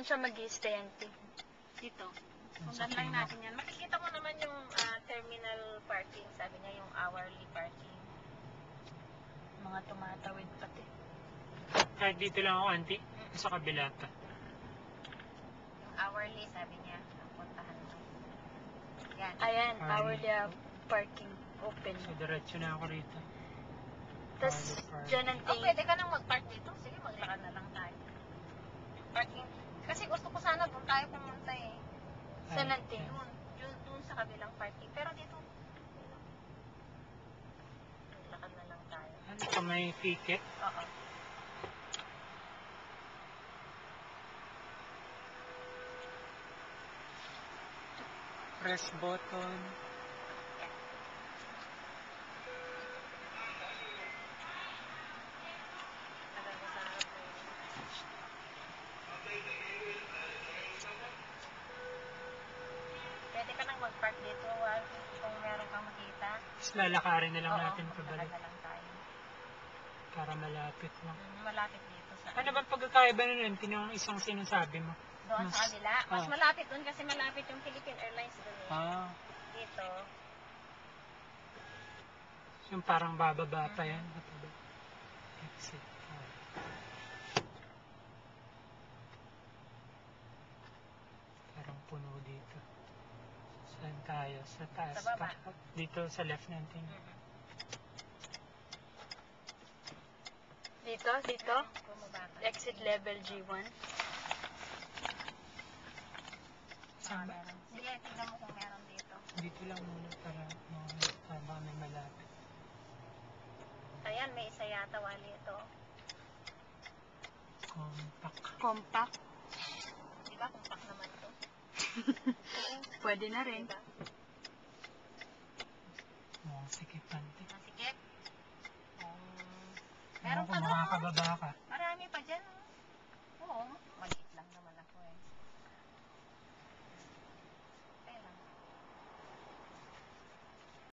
Saan siya mag-i-stay, auntie? Dito. Sa Sundan lang Pino. natin yan. Makikita mo naman yung terminal parking. Sabi niya yung hourly parking. Mga tumatawid pati. Kahit dito lang ako, auntie. Sa kabila pa. Yung hourly, sabi niya. Ang puntahan mo. Yan. Ayan, Hourly. hourly parking open. So, diretso na ako rito. Tapos, Hourly parking. dyan, Oh, auntie. pwede ka nang mag-park dito. Sige, maglakad na lang tayo. Parking. Kasi gusto ko sana doon tayo pumunta eh. Saan, auntie? Doon sa kabilang parking. Pero dito, maglakad na lang tayo. Ano ka, may ticket? Oo. Press button. Tagal mo sa harap mo yun. Pwede ka nang mag-park dito kung meron kang makita. Tapos lalakarin na lang Oo, natin maglakad pabalik. na lang tayo. Para malapit lang. Malapit dito sa Ano bang pagkakaiba nun, auntie, ng isang sinasabi mo? doon sa Mas- kabila. Mas ah. malapit doon kasi malapit yung Philippine Airlines doon eh. Ah, Dito. yung parang bababa pa yan. Kapag exit. Parang puno dito. Saan tayo? Sa taas Sa baba. pa. Dito sa left natin. Dito, dito. Bumaba ka. Exit level G1. Saan ba? Meron. Sige, tingnan mo kung meron dito. Dito lang muna para baka may malapit. Ayan, may isa yata wali ito. Compact. Compact. Di ba? Compact naman ito. Pwede na rin. Diba? Mukhang sikip, auntie. Masikip. Ewan Meron ko, pa doon. makakababa ka.